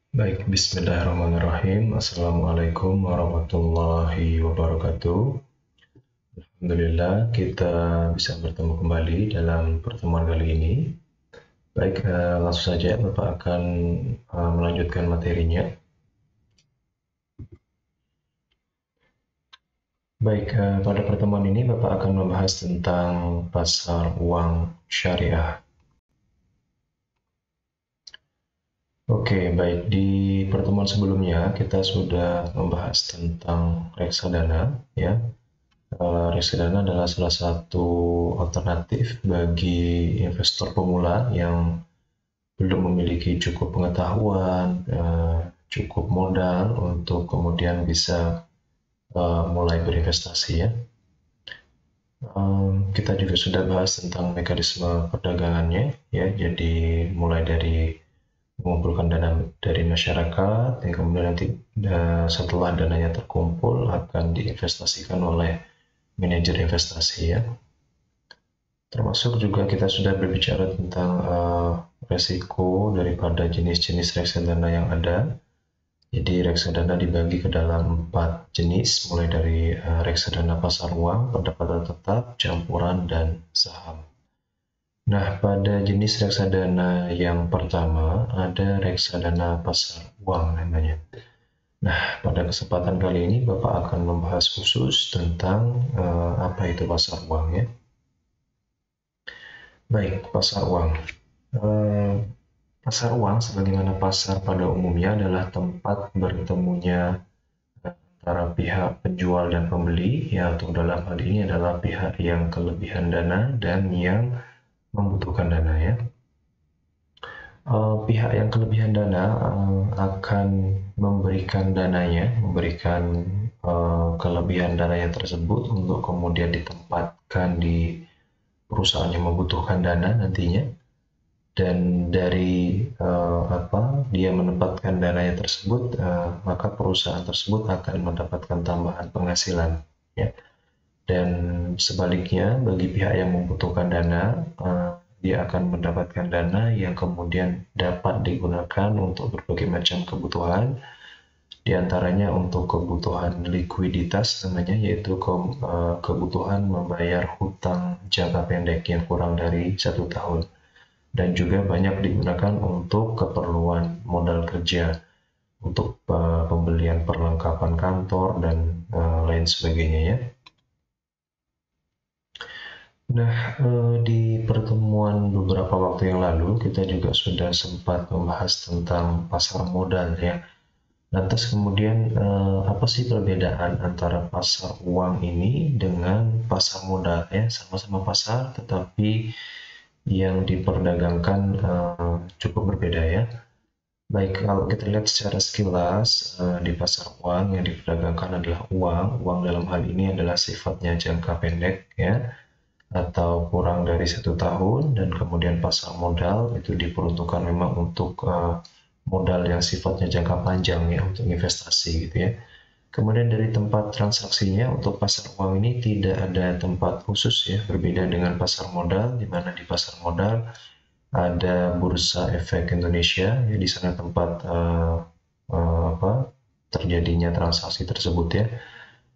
Baik, bismillahirrahmanirrahim. Assalamualaikum warahmatullahi wabarakatuh. Alhamdulillah, kita bisa bertemu kembali dalam pertemuan kali ini. Baik, langsung saja Bapak akan melanjutkan materinya. Baik, pada pertemuan ini Bapak akan membahas tentang pasar uang syariah. Oke, baik. Di pertemuan sebelumnya kita sudah membahas tentang reksadana, ya. Reksadana adalah salah satu alternatif bagi investor pemula yang belum memiliki cukup pengetahuan, cukup modal untuk kemudian bisa mulai berinvestasi, ya. Kita juga sudah bahas tentang mekanisme perdagangannya, ya. Jadi mulai dari mengumpulkan dana dari masyarakat, yang kemudian nanti setelah dananya terkumpul akan diinvestasikan oleh manajer investasi, ya. Termasuk juga kita sudah berbicara tentang resiko daripada jenis-jenis reksadana yang ada. Jadi reksadana dibagi ke dalam 4 jenis, mulai dari reksadana pasar uang, pendapatan tetap, campuran, dan saham. Nah, pada jenis reksadana yang pertama ada reksadana pasar uang namanya. Nah, pada kesempatan kali ini Bapak akan membahas khusus tentang apa itu pasar uang, ya. Baik, pasar uang. Eh, Pasar uang sebagaimana pasar pada umumnya adalah tempat bertemunya antara pihak penjual dan pembeli, ya, atau dalam hal ini adalah pihak yang kelebihan dana dan yang membutuhkan dana, ya. Pihak yang kelebihan dana akan memberikan dananya, memberikan kelebihan dananya tersebut untuk kemudian ditempatkan di perusahaan yang membutuhkan dana nantinya. Dan dari dia menempatkan dananya tersebut, maka perusahaan tersebut akan mendapatkan tambahan penghasilan, ya. Dan sebaliknya bagi pihak yang membutuhkan dana, dia akan mendapatkan dana yang kemudian dapat digunakan untuk berbagai macam kebutuhan, diantaranya untuk kebutuhan likuiditas namanya, yaitu kebutuhan membayar hutang jangka pendek yang kurang dari 1 tahun, dan juga banyak digunakan untuk keperluan modal kerja, untuk pembelian perlengkapan kantor dan lain sebagainya, ya. Nah, di pertemuan beberapa waktu yang lalu kita juga sudah sempat membahas tentang pasar modal, ya. Lantas kemudian apa sih perbedaan antara pasar uang ini dengan pasar modal, ya? Sama-sama pasar tetapi yang diperdagangkan cukup berbeda, ya. Baik, kalau kita lihat secara sekilas, di pasar uang yang diperdagangkan adalah uang. Uang dalam hal ini adalah sifatnya jangka pendek, ya, atau kurang dari 1 tahun. Dan kemudian pasar modal itu diperuntukkan memang untuk modal yang sifatnya jangka panjang, ya, untuk investasi gitu, ya. Kemudian dari tempat transaksinya, untuk pasar uang ini tidak ada tempat khusus, ya, berbeda dengan pasar modal, di mana di pasar modal ada Bursa Efek Indonesia, ya, di sana tempat terjadinya transaksi tersebut, ya.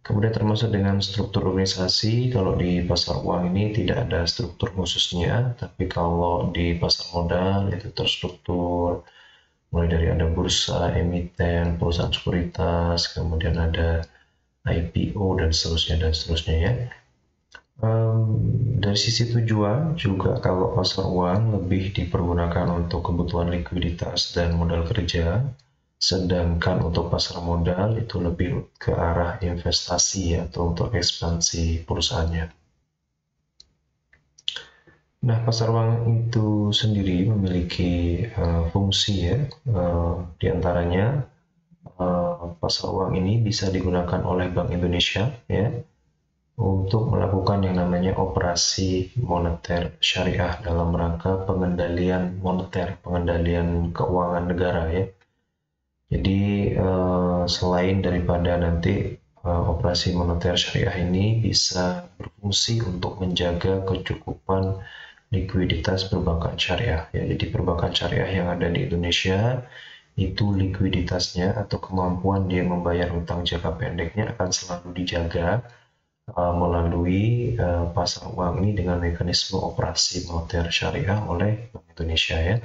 Kemudian termasuk dengan struktur organisasi, kalau di pasar uang ini tidak ada struktur khususnya, tapi kalau di pasar modal itu terstruktur, mulai dari ada bursa, emiten, perusahaan sekuritas, kemudian ada IPO dan seterusnya, ya. Dari sisi tujuan juga, kalau pasar uang lebih dipergunakan untuk kebutuhan likuiditas dan modal kerja, sedangkan untuk pasar modal itu lebih ke arah investasi atau untuk ekspansi perusahaannya. Nah, pasar uang itu sendiri memiliki fungsi, ya, di antaranya pasar uang ini bisa digunakan oleh Bank Indonesia, ya, untuk melakukan yang namanya operasi moneter syariah dalam rangka pengendalian moneter, pengendalian keuangan negara, ya. Jadi selain daripada nanti operasi moneter syariah ini bisa berfungsi untuk menjaga kecukupan likuiditas perbankan syariah, ya. Jadi perbankan syariah yang ada di Indonesia itu likuiditasnya atau kemampuan dia membayar hutang jangka pendeknya akan selalu dijaga melalui pasar uang ini dengan mekanisme operasi moneter syariah oleh Bank Indonesia ya.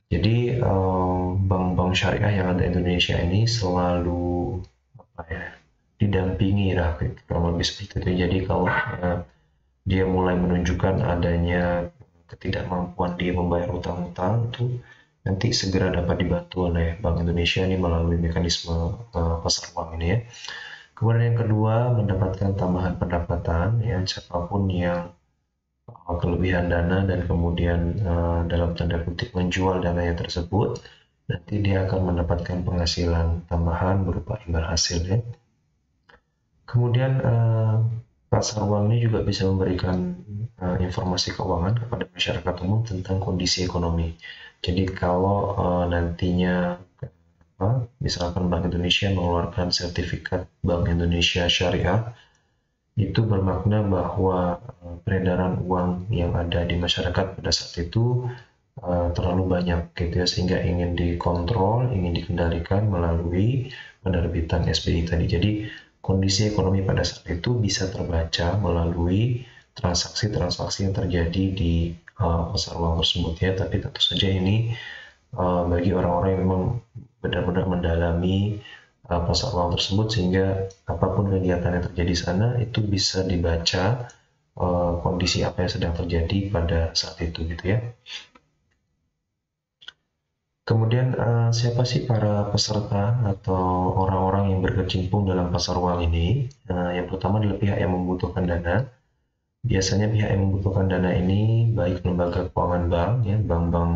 Jadi bank-bank syariah yang ada di Indonesia ini selalu didampingi lah, kurang lebih seperti itu. Jadi kalau dia mulai menunjukkan adanya ketidakmampuan dia membayar hutang-hutang, itu nanti segera dapat dibantu oleh Bank Indonesia ini melalui mekanisme pasar uang ini ya. Kemudian yang kedua, mendapatkan tambahan pendapatan ya, siapapun yang kelebihan dana dan kemudian dalam tanda kutip menjual dananya tersebut, nanti dia akan mendapatkan penghasilan tambahan berupa imbal hasil ya. Kemudian pasar uang ini juga bisa memberikan informasi keuangan kepada masyarakat umum tentang kondisi ekonomi. Jadi kalau nantinya misalkan Bank Indonesia mengeluarkan sertifikat Bank Indonesia Syariah, itu bermakna bahwa peredaran uang yang ada di masyarakat pada saat itu terlalu banyak gitu ya, sehingga ingin dikontrol, ingin dikendalikan melalui penerbitan SBI tadi. Jadi kondisi ekonomi pada saat itu bisa terbaca melalui transaksi-transaksi yang terjadi di pasar uang tersebut ya. Tapi tentu saja ini bagi orang-orang yang memang benar-benar mendalami pasar uang tersebut, sehingga apapun kegiatan yang terjadi di sana itu bisa dibaca kondisi apa yang sedang terjadi pada saat itu gitu ya. Kemudian siapa sih para peserta atau orang-orang yang berkecimpung dalam pasar uang ini? Yang pertama adalah pihak yang membutuhkan dana. Biasanya pihak yang membutuhkan dana ini baik lembaga keuangan bank ya, bank-bank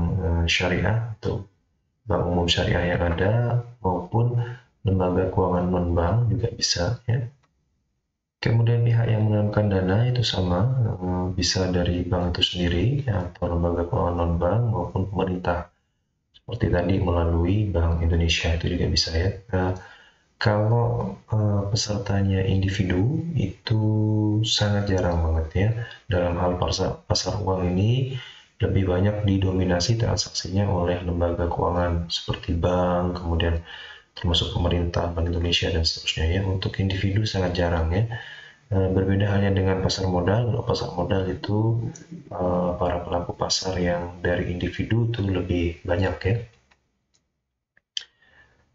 syariah atau bank umum syariah yang ada, maupun lembaga keuangan non-bank juga bisa ya. Kemudian pihak yang menanamkan dana itu sama, bisa dari bank itu sendiri ya, atau lembaga keuangan non-bank maupun pemerintah. Seperti tadi melalui Bank Indonesia itu juga bisa ya. Kalau pesertanya individu itu sangat jarang banget ya. Dalam hal pasar uang ini lebih banyak didominasi transaksinya oleh lembaga keuangan seperti bank, kemudian termasuk pemerintah, Bank Indonesia dan seterusnya ya. Untuk individu sangat jarang ya. Berbeda halnya dengan pasar modal. Kalau pasar modal itu para pelaku pasar yang dari individu itu lebih banyak ya.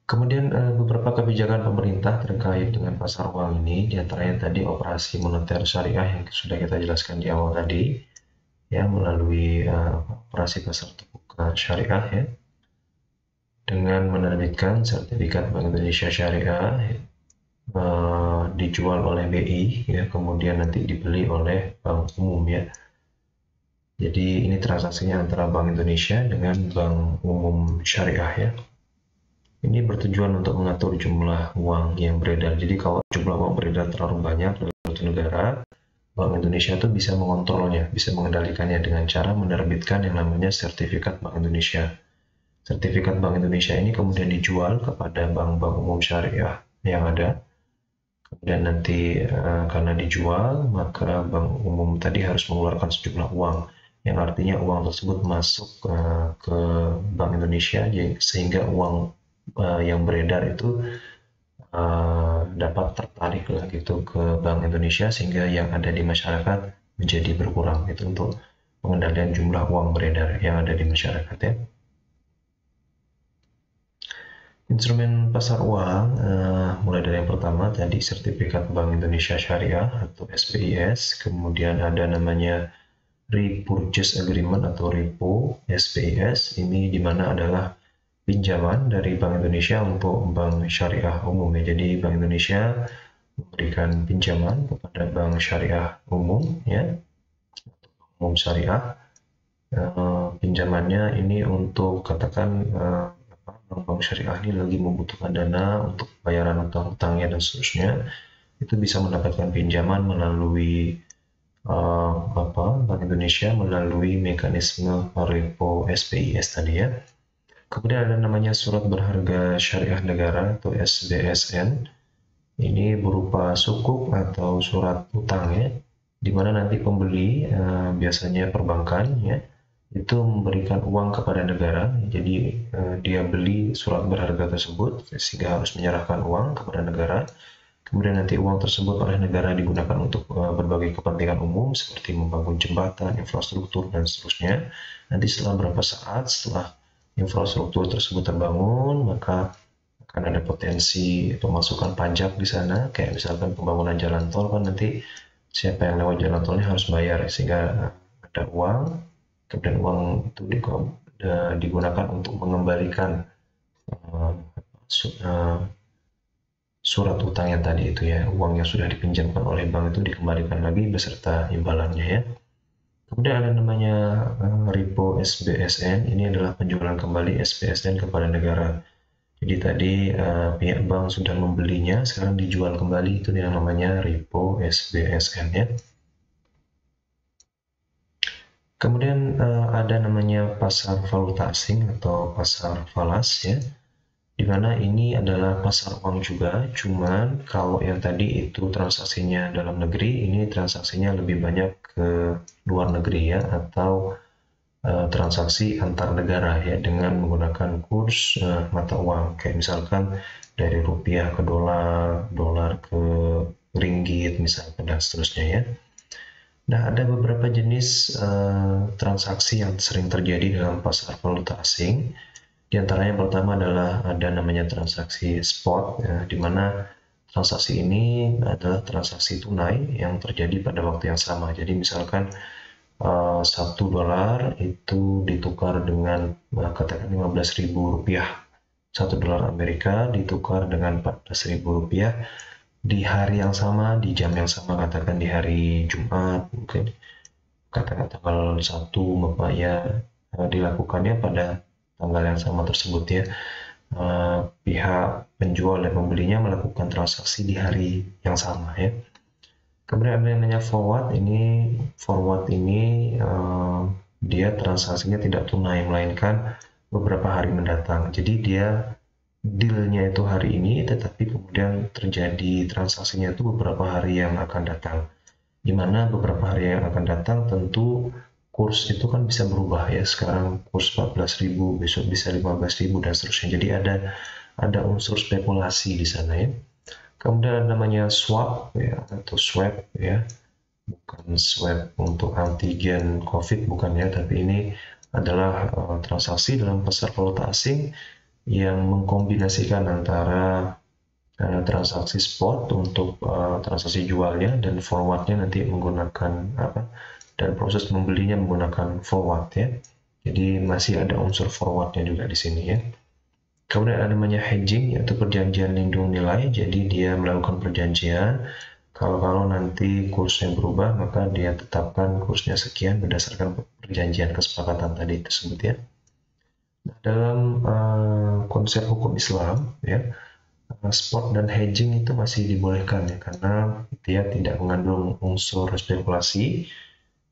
Kemudian beberapa kebijakan pemerintah terkait dengan pasar uang ini, diantaranya tadi operasi moneter syariah yang sudah kita jelaskan di awal tadi ya, melalui operasi pasar terbuka syariah ya, dengan menerbitkan sertifikat Bank Indonesia Syariah dijual oleh BI ya, kemudian nanti dibeli oleh bank umum ya. Jadi ini transaksinya antara Bank Indonesia dengan Bank Umum Syariah ya. Ini bertujuan untuk mengatur jumlah uang yang beredar. Jadi kalau jumlah uang beredar terlalu banyak dalam suatu negara, Bank Indonesia itu bisa mengontrolnya, bisa mengendalikannya dengan cara menerbitkan yang namanya sertifikat Bank Indonesia. Sertifikat Bank Indonesia ini kemudian dijual kepada bank-bank umum syariah yang ada. Kemudian nanti karena dijual, maka bank umum tadi harus mengeluarkan sejumlah uang, yang artinya uang tersebut masuk ke Bank Indonesia, sehingga uang yang beredar itu dapat tertarik lah gitu ke Bank Indonesia, sehingga yang ada di masyarakat menjadi berkurang. Itu untuk pengendalian jumlah uang beredar yang ada di masyarakat ya. Instrumen pasar uang, mulai dari yang pertama tadi sertifikat Bank Indonesia Syariah atau SPIS, kemudian ada namanya Repurchase Agreement atau REPO SPIS, ini dimana adalah pinjaman dari Bank Indonesia untuk bank syariah umum ya. Jadi Bank Indonesia memberikan pinjaman kepada bank syariah umum ya, umum syariah. Pinjamannya ini untuk katakan bank syariah ini lagi membutuhkan dana untuk bayaran utang-utangnya dan seterusnya, itu bisa mendapatkan pinjaman melalui Bank Indonesia melalui mekanisme repo SPIS tadi ya. Kemudian ada namanya surat berharga syariah negara atau SBSN. Ini berupa sukuk atau surat utang ya, di mana nanti pembeli biasanya perbankan ya, itu memberikan uang kepada negara. Jadi dia beli surat berharga tersebut sehingga harus menyerahkan uang kepada negara. Kemudian nanti uang tersebut oleh negara digunakan untuk berbagai kepentingan umum seperti membangun jembatan, infrastruktur, dan seterusnya. Nanti setelah berapa saat setelah infrastruktur tersebut terbangun, maka akan ada potensi pemasukan pajak di sana, kayak misalkan pembangunan jalan tol kan nanti siapa yang lewat jalan tolnya harus bayar, sehingga ada uang, kemudian uang itu digunakan untuk mengembalikan uh, surat utang yang tadi itu ya, uang yang sudah dipinjamkan oleh bank itu dikembalikan lagi beserta imbalannya ya. Kemudian ada namanya repo SBSN, ini adalah penjualan kembali SBSN kepada negara. Jadi tadi pihak bank sudah membelinya, sekarang dijual kembali, itu yang namanya repo SBSN ya. Kemudian ada namanya pasar valuta asing atau pasar falas ya, di mana ini adalah pasar uang juga, cuman kalau yang tadi itu transaksinya dalam negeri, ini transaksinya lebih banyak ke luar negeri ya, atau transaksi antar negara ya, dengan menggunakan kurs mata uang, kayak misalkan dari rupiah ke dolar, dolar ke ringgit misalkan, dan seterusnya ya. Nah, ada beberapa jenis transaksi yang sering terjadi dalam pasar valuta asing. Di antaranya yang pertama adalah ada namanya transaksi spot, ya, di mana transaksi ini adalah transaksi tunai yang terjadi pada waktu yang sama. Jadi misalkan $1 itu ditukar dengan katakan 15.000 rupiah. $1 Amerika ditukar dengan 14.000 rupiah di hari yang sama, di jam yang sama, katakan di hari Jumat, mungkin katakan tanggal 1 Bapak ya, dilakukannya pada tanggal yang sama tersebut ya. Pihak penjual dan pembelinya melakukan transaksi di hari yang sama ya. Kemudian ada yang namanya forward. Forward ini dia transaksinya tidak tunai, melainkan beberapa hari mendatang. Jadi dia dealnya itu hari ini, tetapi kemudian terjadi transaksinya itu beberapa hari yang akan datang. Di mana beberapa hari yang akan datang tentu kurs itu kan bisa berubah ya. Sekarang kurs 14.000, besok bisa 15.000 dan seterusnya. Jadi ada unsur spekulasi di sana ya. Kemudian ada namanya swap ya, atau swap ya, bukan swab untuk antigen COVID, bukan ya, tapi ini adalah transaksi dalam pasar valuta asing yang mengkombinasikan antara transaksi spot untuk transaksi jualnya dan forwardnya nanti menggunakan dan proses membelinya menggunakan forward ya. Jadi masih ada unsur forwardnya juga di sini ya. Kemudian ada namanya hedging, yaitu perjanjian lindung nilai. Jadi dia melakukan perjanjian, kalau nanti kursnya berubah, maka dia tetapkan kursnya sekian berdasarkan perjanjian kesepakatan tadi tersebut ya. Nah, dalam konsep hukum Islam ya, spot dan hedging itu masih dibolehkan ya, karena dia tidak mengandung unsur spekulasi.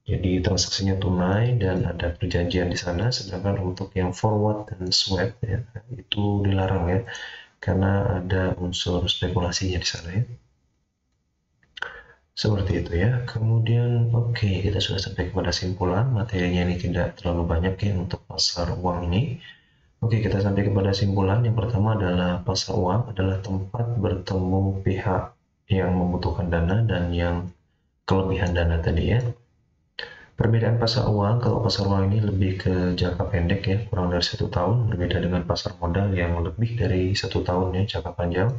Jadi transaksinya tunai dan ada perjanjian di sana, sedangkan untuk yang forward dan swap ya, itu dilarang ya, karena ada unsur spekulasinya di sana ya. Seperti itu ya. Kemudian kita sudah sampai kepada simpulan. Materinya ini tidak terlalu banyak ya untuk pasar uang ini. Kita sampai kepada simpulan. Yang pertama adalah pasar uang adalah tempat bertemu pihak yang membutuhkan dana dan yang kelebihan dana tadi ya. Perbedaan pasar uang, kalau pasar uang ini lebih ke jangka pendek ya, kurang dari 1 tahun, berbeda dengan pasar modal yang lebih dari 1 tahun ya, jangka panjang.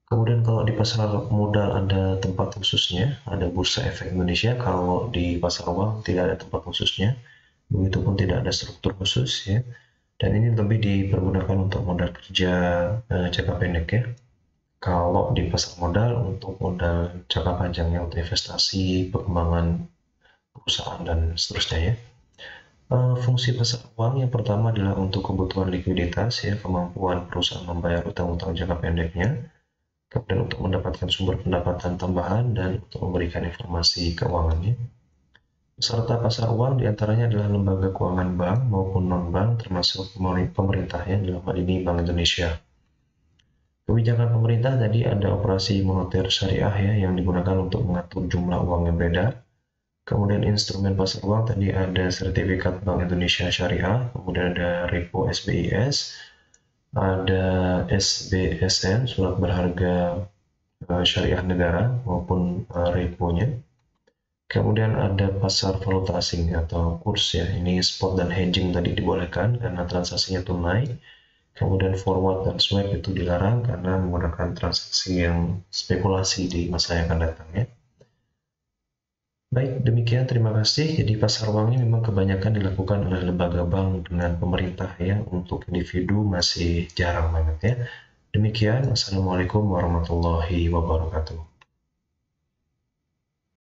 Kemudian kalau di pasar modal ada tempat khususnya, ada Bursa Efek Indonesia. Kalau di pasar uang tidak ada tempat khususnya, begitupun tidak ada struktur khusus ya. Dan ini lebih dipergunakan untuk modal kerja jangka pendek ya. Kalau di pasar modal untuk modal jangka panjangnya, untuk investasi, pengembangan perusahaan dan seterusnya ya. Fungsi pasar uang yang pertama adalah untuk kebutuhan likuiditas ya, kemampuan perusahaan membayar utang-utang jangka pendeknya, kemudian untuk mendapatkan sumber pendapatan tambahan dan untuk memberikan informasi keuangannya. Peserta pasar uang diantaranya adalah lembaga keuangan bank maupun non-bank, termasuk pemerintah ya, dalam hal ini Bank Indonesia. Kebijakan pemerintah tadi ada operasi moneter syariah ya, yang digunakan untuk mengatur jumlah uang yang beredar. Kemudian instrumen pasar uang tadi ada sertifikat Bank Indonesia Syariah, kemudian ada repo SBIS, ada SBSN, surat berharga syariah negara maupun reponya. Kemudian ada pasar valuta asing atau kurs ya. Ini spot dan hedging tadi dibolehkan karena transaksinya tunai. Kemudian forward dan swap itu dilarang karena menggunakan transaksi yang spekulasi di masa yang akan datang ya. Baik, demikian terima kasih. Jadi pasar uang ini memang kebanyakan dilakukan oleh lembaga bank dengan pemerintah ya. Untuk individu masih jarang banget ya. Demikian, Assalamualaikum warahmatullahi wabarakatuh.